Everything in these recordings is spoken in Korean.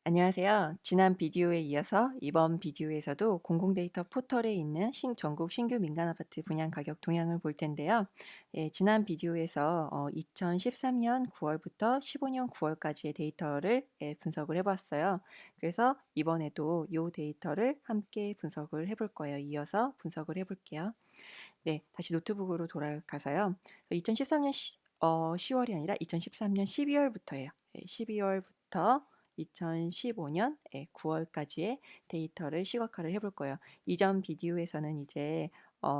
안녕하세요. 지난 비디오에 이어서 이번 비디오에서도 공공데이터 포털에 있는 전국 신규 민간 아파트 분양 가격 동향을 볼 텐데요. 지난 비디오에서 2013년 9월부터 15년 9월까지의 데이터를 분석을 해봤어요. 그래서 이번에도 이 데이터를 함께 분석을 해볼 거예요. 이어서 분석을 해볼게요. 네, 다시 노트북으로 돌아가서요. 2013년 10월이 아니라 2013년 12월부터예요. 12월부터 2015년 9월까지의 데이터를 시각화를 해볼 거예요. 이전 비디오에서는 이제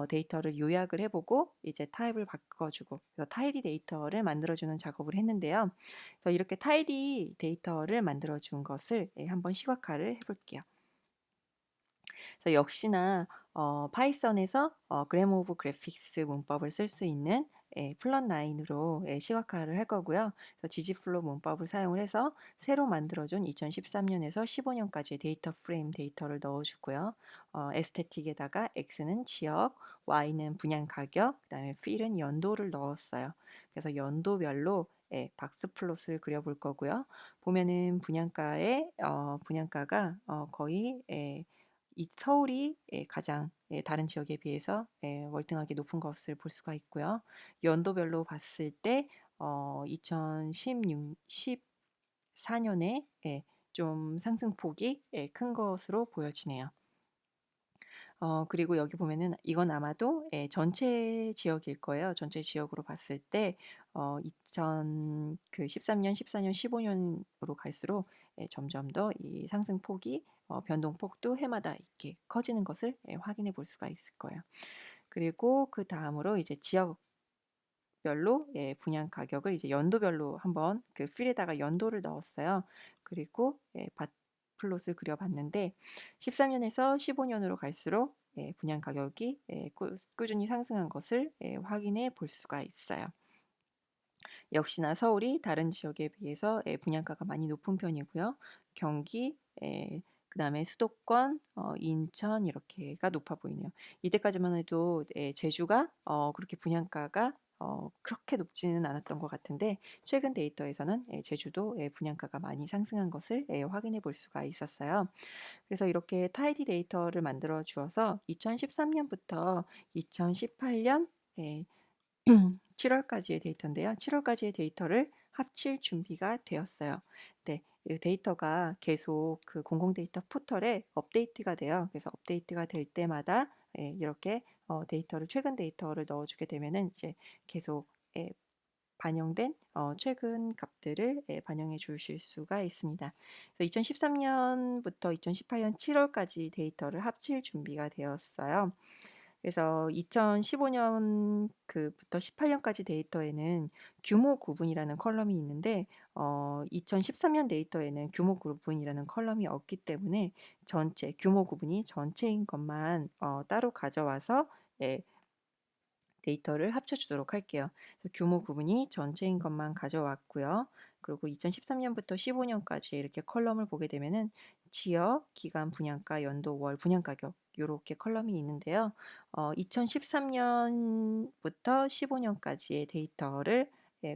데이터를 요약을 해보고 이제 타입을 바꿔주고 그래서 타이디 데이터를 만들어주는 작업을 했는데요. 그래서 이렇게 타이디 데이터를 만들어준 것을 한번 시각화를 해볼게요. 그래서 역시나 파이썬에서 그램 오브 그래픽스 문법을 쓸 수 있는 플롯9으로 시각화를 할 거고요. 그래서 ggflow 문법을 사용을 해서 새로 만들어준 2013년에서 15년까지의 데이터 프레임 데이터를 넣어주고요. 에스테틱에다가 x는 지역, y는 분양 가격, 그 다음에 fill은 연도를 넣었어요. 그래서 연도별로 박스 플롯을 그려볼 거고요. 보면은 분양가가 거의 이 서울이 가장 다른 지역에 비해서 월등하게 높은 것을 볼 수가 있고요. 연도별로 봤을 때 2016, 14년에 좀 상승폭이 큰 것으로 보여지네요. 그리고 여기 보면은 이건 아마도 전체 지역일 거예요. 전체 지역으로 봤을 때 2013년, 14년, 15년으로 갈수록 점점 더 이 상승폭이 변동폭도 해마다 이렇게 커지는 것을 확인해 볼 수가 있을 거예요. 그리고 그 다음으로 이제 지역별로 분양 가격을 이제 연도별로 한번 그 필에다가 연도를 넣었어요. 그리고 플롯을 그려봤는데 13년에서 15년으로 갈수록 분양 가격이 꾸준히 상승한 것을 확인해 볼 수가 있어요. 역시나 서울이 다른 지역에 비해서 분양가가 많이 높은 편이고요. 경기, 그 다음에 수도권, 인천 이렇게가 높아 보이네요. 이때까지만 해도 제주가 그렇게 분양가가 그렇게 높지는 않았던 것 같은데 최근 데이터에서는 제주도 분양가가 많이 상승한 것을 확인해 볼 수가 있었어요. 그래서 이렇게 타이디 데이터를 만들어 주어서 2013년부터 2018년 7월까지의 데이터인데요. 7월까지의 데이터를 합칠 준비가 되었어요. 네, 이 데이터가 계속 그 공공데이터 포털에 업데이트가 돼요. 그래서 업데이트가 될 때마다 이렇게 데이터를 최근 데이터를 넣어주게 되면은 이제 계속 반영된 최근 값들을 반영해 주실 수가 있습니다. 2013년부터 2018년 7월까지 데이터를 합칠 준비가 되었어요. 그래서 2015년 그부터 18년까지 데이터에는 규모 구분이라는 컬럼이 있는데 2013년 데이터에는 규모 구분이라는 컬럼이 없기 때문에 전체 규모 구분이 전체인 것만 따로 가져와서 데이터를 합쳐주도록 할게요. 규모 구분이 전체인 것만 가져왔고요. 그리고 2013년부터 15년까지 이렇게 컬럼을 보게 되면은 지역, 기간, 분양가, 연도, 월, 분양가격 이렇게 컬럼이 있는데요. 2013년부터 15년까지의 데이터를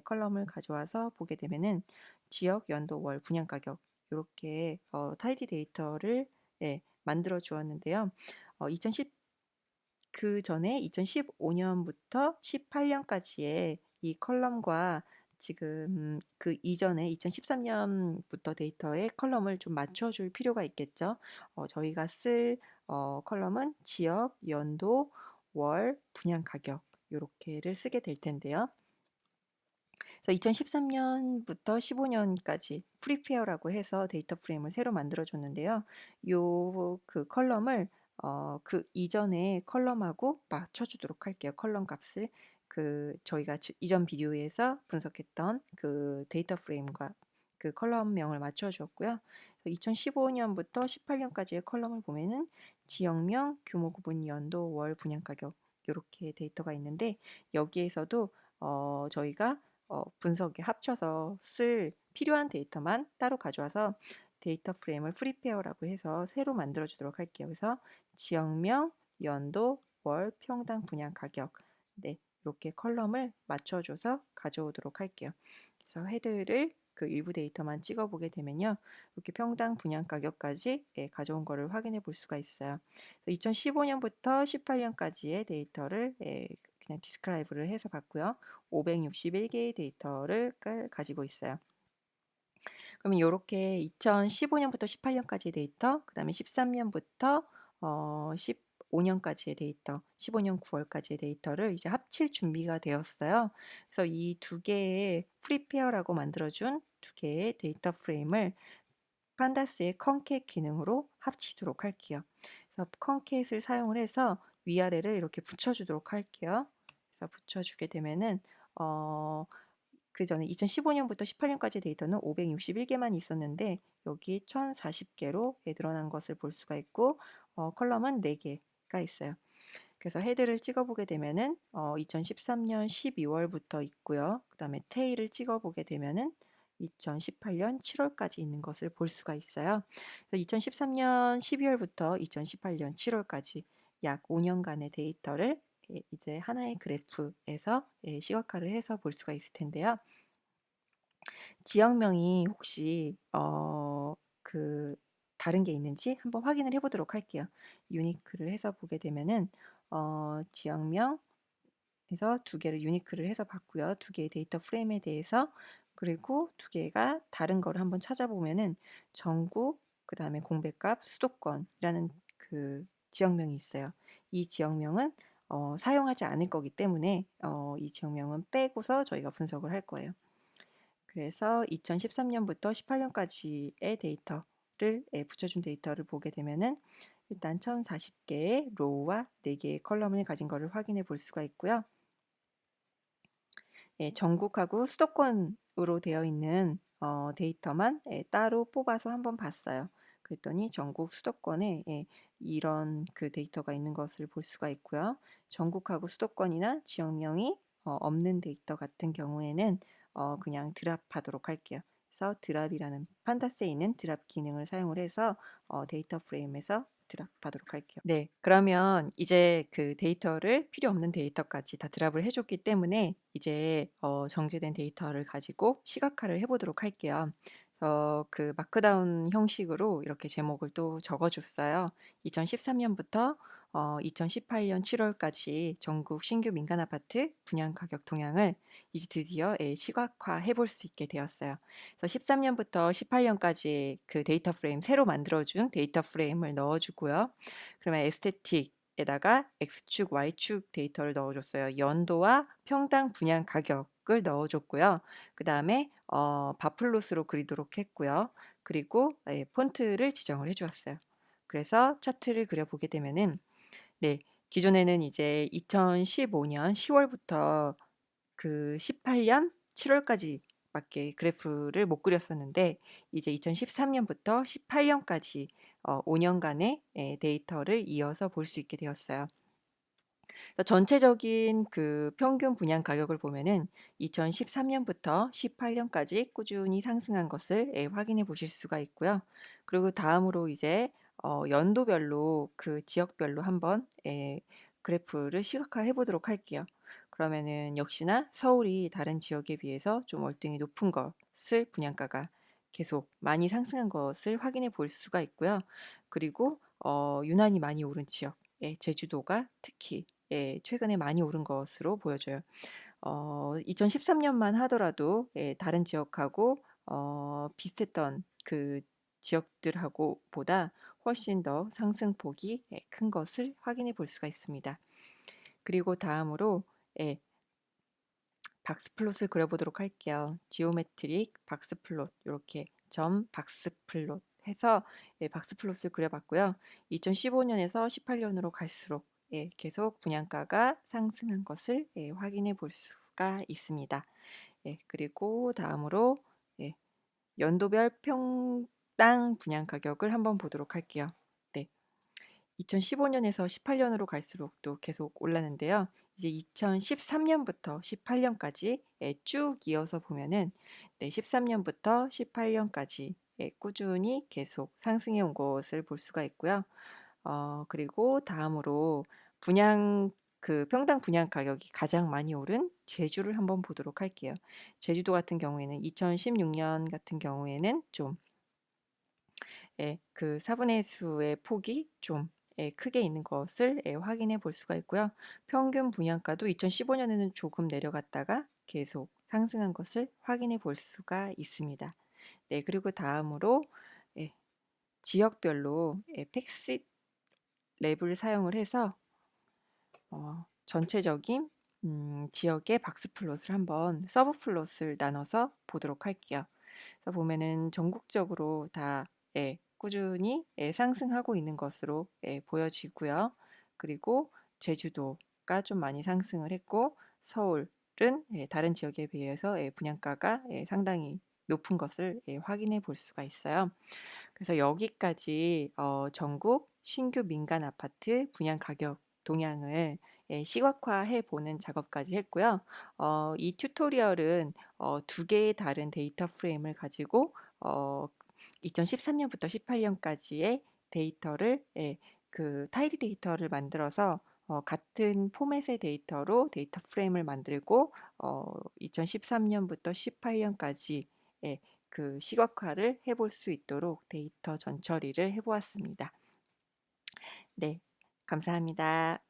컬럼을 가져와서 보게 되면은 지역, 연도, 월, 분양가격 이렇게 타이디 데이터를 만들어 주었는데요. 2010 그 전에 2015년부터 18년까지의 이 컬럼과 지금 그 이전에 2013년부터 데이터의 컬럼을 좀 맞춰줄 필요가 있겠죠. 저희가 쓸 컬럼은 지역, 연도, 월, 분양 가격 요렇게를 쓰게 될 텐데요. 그래서 2013년부터 15년까지 프리페어라고 해서 데이터 프레임을 새로 만들어 줬는데요. 요 그 컬럼을 그 이전의 컬럼하고 맞춰주도록 할게요. 컬럼 값을 저희가 이전 비디오에서 분석했던 그 데이터 프레임과 그 컬럼명을 맞춰 주었고요. 2015년부터 18년까지의 컬럼을 보면은 지역명, 규모 구분, 연도, 월, 분양 가격 이렇게 데이터가 있는데 여기에서도 저희가 분석에 합쳐서 쓸 필요한 데이터만 따로 가져와서 데이터 프레임을 프리페어라고 해서 새로 만들어 주도록 할게요. 그래서 지역명, 연도, 월, 평당 분양 가격 이렇게 컬럼을 맞춰줘서 가져오도록 할게요. 그래서 헤드를 그 일부 데이터만 찍어보게 되면요. 이렇게 평당 분양 가격까지 가져온 거를 확인해 볼 수가 있어요. 2015년부터 18년까지의 데이터를 그냥 디스크라이브를 해서 봤고요. 561개의 데이터를 가지고 있어요. 그러면 이렇게 2015년부터 18년까지의 데이터, 그 다음에 13년부터 15년까지의 데이터, 15년 9월까지의 데이터를 이제 합칠 준비가 되었어요. 그래서 이 두 개의 프리페어라고 만들어준 두 개의 데이터 프레임을 판다스의 컨캣 기능으로 합치도록 할게요. 그래서 컨캣을 사용을 해서 위아래를 이렇게 붙여주도록 할게요. 그래서 붙여주게 되면은 그 전에 2015년부터 18년까지 데이터는 561개만 있었는데 여기 1040개로 늘어난 것을 볼 수가 있고 컬럼은 4개가 있어요. 그래서 헤드를 찍어보게 되면은 2013년 12월부터 있고요. 그 다음에 테일을 찍어보게 되면은 2018년 7월까지 있는 것을 볼 수가 있어요. 2013년 12월부터 2018년 7월까지 약 5년간의 데이터를 이제 하나의 그래프에서 시각화를 해서 볼 수가 있을 텐데요. 지역명이 혹시 그 다른 게 있는지 한번 확인을 해보도록 할게요. 유니크를 해서 보게 되면은 지역명에서 두 개를 유니크를 해서 봤고요. 두 개의 데이터 프레임에 대해서 그리고 두 개가 다른 거를 한번 찾아보면은 전국 그 다음에 공백값 수도권이라는 그 지역명이 있어요. 이 지역명은 사용하지 않을 거기 때문에 이 지역명은 빼고서 저희가 분석을 할 거예요. 그래서 2013년부터 18년까지의 데이터를 붙여준 데이터를 보게 되면은 일단 1040개의 로우와 4개의 컬럼을 가진 것을 확인해 볼 수가 있고요. 전국하고 수도권으로 되어 있는 데이터만 따로 뽑아서 한번 봤어요. 그랬더니 전국 수도권에 이런 그 데이터가 있는 것을 볼 수가 있고요. 전국하고 수도권이나 지역명이 없는 데이터 같은 경우에는 그냥 드랍하도록 할게요. 그래서 드랍이라는 판다스에 있는 드랍 기능을 사용을 해서 데이터 프레임에서 드랍하도록 할게요. 네, 그러면 이제 그 데이터를 필요 없는 데이터까지 다 드랍을 해줬기 때문에 이제 정제된 데이터를 가지고 시각화를 해보도록 할게요. 그 마크다운 형식으로 이렇게 제목을 또 적어줬어요. 2013년부터 2018년 7월까지 전국 신규 민간 아파트 분양 가격 동향을 이제 드디어 시각화해 볼 수 있게 되었어요. 그래서 13년부터 18년까지 그 데이터 프레임 새로 만들어준 데이터 프레임을 넣어주고요. 그러면 에스테틱에다가 X축, Y축 데이터를 넣어줬어요. 연도와 평당 분양 가격을 넣어줬고요. 그 다음에 바플롯으로 그리도록 했고요. 그리고 폰트를 지정을 해주었어요. 그래서 차트를 그려보게 되면은 네, 기존에는 이제 2015년 10월부터 그 18년 7월까지밖에 그래프를 못 그렸었는데 이제 2013년부터 18년까지 5년간의 데이터를 이어서 볼 수 있게 되었어요. 전체적인 그 평균 분양 가격을 보면은 2013년부터 18년까지 꾸준히 상승한 것을 확인해 보실 수가 있고요. 그리고 다음으로 이제 연도별로 그 지역별로 한번 그래프를 시각화해 보도록 할게요. 그러면은 역시나 서울이 다른 지역에 비해서 좀 월등히 높은 것을 분양가가 계속 많이 상승한 것을 확인해 볼 수가 있고요. 그리고 유난히 많이 오른 지역, 제주도가 특히 최근에 많이 오른 것으로 보여져요. 2013년만 하더라도 다른 지역하고 비슷했던 그 지역들하고 보다 훨씬 더 상승폭이 큰 것을 확인해 볼 수가 있습니다. 그리고 다음으로 박스플롯을 그려보도록 할게요. 지오메트릭 박스플롯 이렇게 점 박스플롯 해서 박스플롯을 그려봤고요. 2015년에서 18년으로 갈수록 계속 분양가가 상승한 것을 확인해 볼 수가 있습니다. 그리고 다음으로 연도별 평당 분양 가격을 한번 보도록 할게요. 2015년에서 18년으로 갈수록 또 계속 올랐는데요. 이제 2013년부터 18년까지 쭉 이어서 보면은 13년부터 18년까지 꾸준히 계속 상승해 온 것을 볼 수가 있고요. 그리고 다음으로 분양 그 평당 분양 가격이 가장 많이 오른 제주를 한번 보도록 할게요. 제주도 같은 경우에는 2016년 같은 경우에는 좀 그 4분의 수의 폭이 좀 크게 있는 것을 확인해 볼 수가 있고요. 평균 분양가도 2015년에는 조금 내려갔다가 계속 상승한 것을 확인해 볼 수가 있습니다. 네, 그리고 다음으로 지역별로 팩시 랩을 사용을 해서 전체적인 지역의 박스 플롯을 한번 서브 플롯을 나눠서 보도록 할게요. 그래서 보면은 전국적으로 다 꾸준히 상승하고 있는 것으로 보여지고요. 그리고 제주도가 좀 많이 상승을 했고 서울은 다른 지역에 비해서 분양가가 상당히 높은 것을 확인해 볼 수가 있어요. 그래서 여기까지 전국 신규 민간 아파트 분양 가격 동향을 시각화해 보는 작업까지 했고요. 이 튜토리얼은 두 개의 다른 데이터 프레임을 가지고 2013년부터 18년까지의 데이터를 그 타이디 데이터를 만들어서 같은 포맷의 데이터로 데이터 프레임을 만들고 2013년부터 18년까지 그 시각화를 해볼 수 있도록 데이터 전처리를 해보았습니다. 네, 감사합니다.